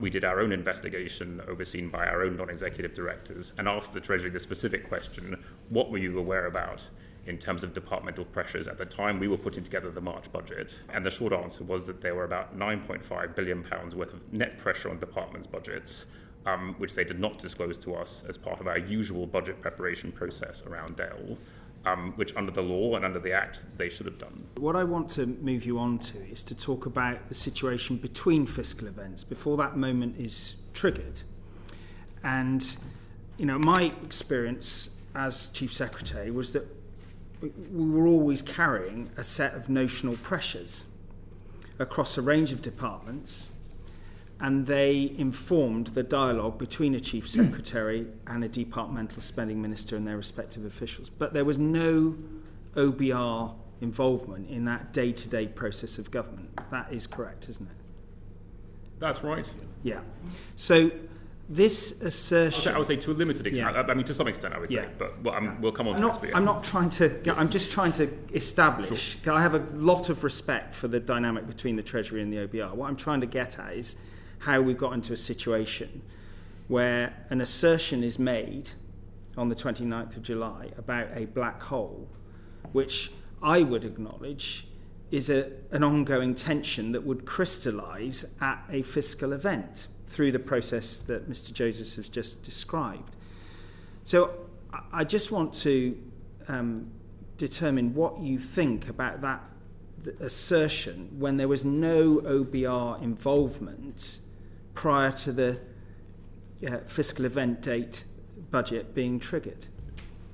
We did our own investigation overseen by our own non-executive directors and asked the Treasury the specific question, what were you aware about in terms of departmental pressures at the time we were putting together the March budget? And the short answer was that there were about £9.5 billion worth of net pressure on departments' budgets, which they did not disclose to us as part of our usual budget preparation process around DEL, which under the law and under the Act they should have done. What I want to move you on to is to talk about the situation between fiscal events before that moment is triggered. And, my experience as Chief Secretary was that we were always carrying a set of notional pressures across a range of departments, and they informed the dialogue between a Chief Secretary and a departmental spending minister and their respective officials. But there was no OBR involvement in that day-to-day process of government. That is correct, isn't it? That's right. Yeah. So this assertion... I would say to a limited extent. Yeah. I mean, to some extent, I would say. But we'll come on to this. I'm just trying to establish... Sure. I have a lot of respect for the dynamic between the Treasury and the OBR. What I'm trying to get at is how we've got into a situation where an assertion is made on the 29th of July about a black hole, which I would acknowledge is an ongoing tension that would crystallise at a fiscal event through the process that Mr. Joseph has just described. So I just want to determine what you think about that assertion when there was no OBR involvement prior to the fiscal event date budget being triggered.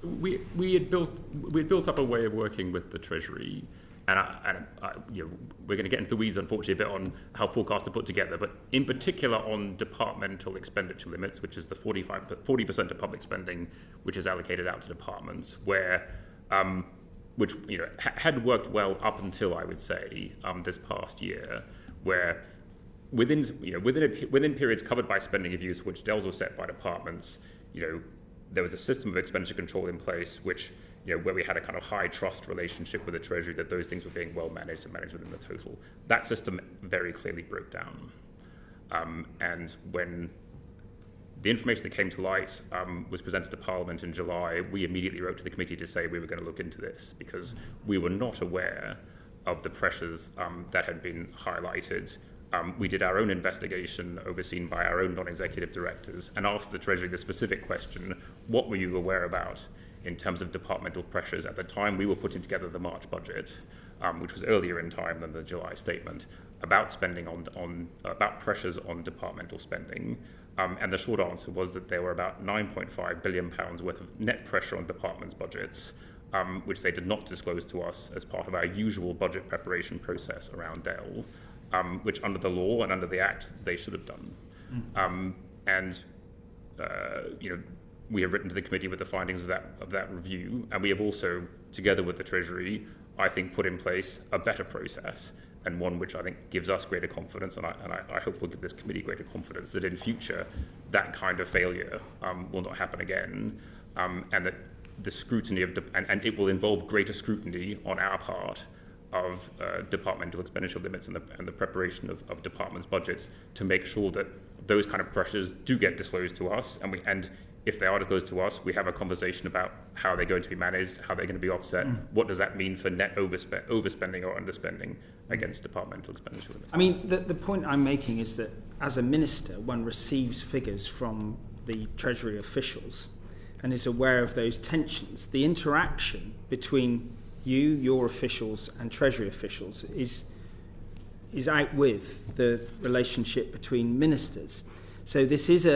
We had built up a way of working with the Treasury, and we're going to get into the weeds, unfortunately, a bit on how forecasts are put together, but in particular on departmental expenditure limits, which is the 40% of public spending which is allocated out to departments, where which had worked well up until, I would say, this past year, where within periods covered by spending reviews, which DELs were set by departments, there was a system of expenditure control in place, which where we had a kind of high trust relationship with the Treasury that those things were being well managed and managed within the total. That system very clearly broke down, and when the information that came to light was presented to Parliament in July, we immediately wrote to the committee to say we were going to look into this because we were not aware of the pressures that had been highlighted. We did our own investigation overseen by our own non-executive directors and asked the Treasury the specific question, what were you aware about in terms of departmental pressures at the time we were putting together the March budget, which was earlier in time than the July statement, about spending about pressures on departmental spending. And the short answer was that there were about £9.5 billion worth of net pressure on departments' budgets, which they did not disclose to us as part of our usual budget preparation process around DEL, which under the law and under the Act they should have done. We have written to the committee with the findings of that review, and we have also, together with the Treasury, I think, put in place a better process, and one which I think gives us greater confidence, and I hope will give this committee greater confidence that in future that kind of failure will not happen again, and that the scrutiny of and it will involve greater scrutiny on our part of departmental expenditure limits and the preparation of departments' budgets to make sure that those kind of pressures do get disclosed to us, and if they are disclosed to us, we have a conversation about how they're going to be managed, how they're going to be offset, what does that mean for net overspending or underspending against departmental expenditure limits. I mean, the point I'm making is that as a minister, one receives figures from the Treasury officials and is aware of those tensions. The interaction between you, your officials, and Treasury officials is out with the relationship between ministers. So this is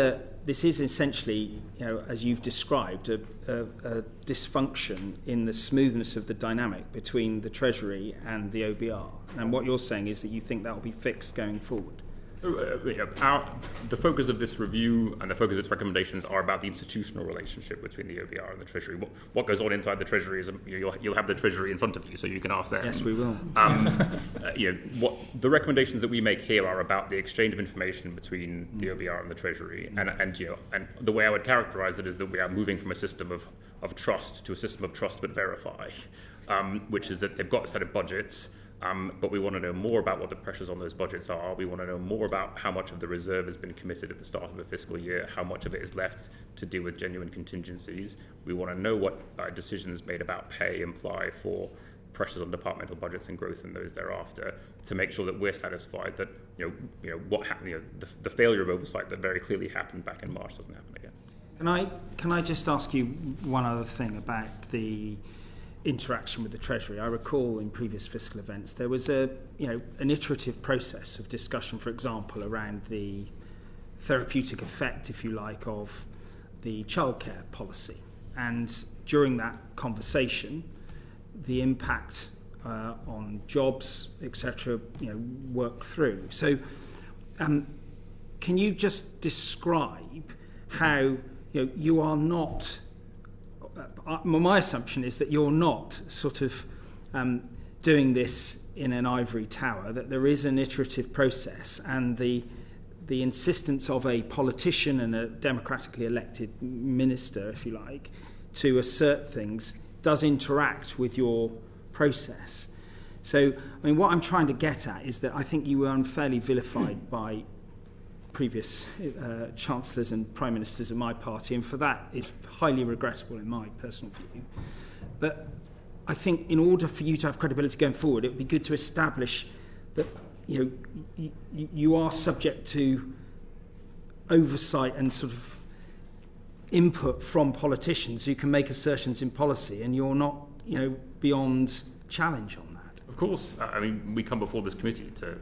essentially, as you've described, a dysfunction in the smoothness of the dynamic between the Treasury and the OBR. And what you're saying is that you think that will be fixed going forward. So, the focus of this review and the focus of its recommendations are about the institutional relationship between the OBR and the Treasury. What goes on inside the Treasury is you'll have the Treasury in front of you, so you can ask them. Yes, we will. What the recommendations that we make here are about the exchange of information between the OBR and the Treasury, and the way I would characterise it is that we are moving from a system of trust to a system of trust but verify, which is that they've got a set of budgets. But we want to know more about what the pressures on those budgets are. We want to know more about how much of the reserve has been committed at the start of the fiscal year, how much of it is left to deal with genuine contingencies. We want to know what decisions made about pay imply for pressures on departmental budgets and growth in those thereafter, to make sure that we're satisfied that what happened, the failure of oversight that very clearly happened back in March doesn't happen again. Can I just ask you one other thing about the interaction with the Treasury? I recall in previous fiscal events there was an iterative process of discussion, for example, around the therapeutic effect, if you like, of the childcare policy, and during that conversation, the impact on jobs, etc., work through. So, can you just describe how you are not? My assumption is that you're not sort of doing this in an ivory tower, that there is an iterative process, and the insistence of a politician and a democratically elected minister, if you like, to assert things does interact with your process. So, what I'm trying to get at is that I think you were unfairly vilified by previous chancellors and prime ministers of my party, and for that is highly regrettable in my personal view. But I think in order for you to have credibility going forward, it would be good to establish that you are subject to oversight and sort of input from politicians who can make assertions in policy, and you're not beyond challenge on that. Of course, we come before this committee to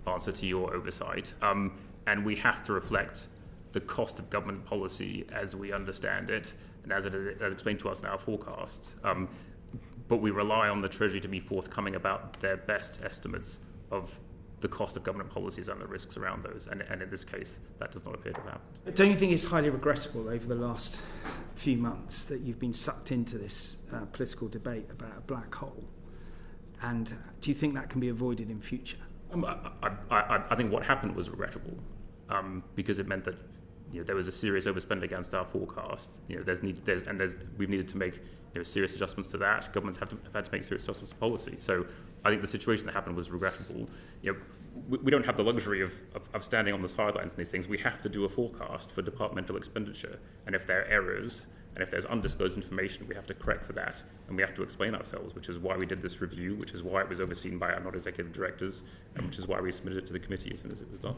answer to your oversight. And we have to reflect the cost of government policy as we understand it, and as explained to us in our forecasts. But we rely on the Treasury to be forthcoming about their best estimates of the cost of government policies and the risks around those. And in this case, that does not appear to have happened. Don't you think it's highly regrettable over the last few months that you've been sucked into this political debate about a black hole? And do you think that can be avoided in future? I think what happened was regrettable, because it meant that there was a serious overspend against our forecast. We've needed to make serious adjustments to that. Governments have had to make serious adjustments to policy. So I think the situation that happened was regrettable. We don't have the luxury of standing on the sidelines in these things. We have to do a forecast for departmental expenditure, and if there are errors and if there's undisclosed information, we have to correct for that, and we have to explain ourselves, which is why we did this review, which is why it was overseen by our non-executive directors, and which is why we submitted it to the committee as soon as it was done.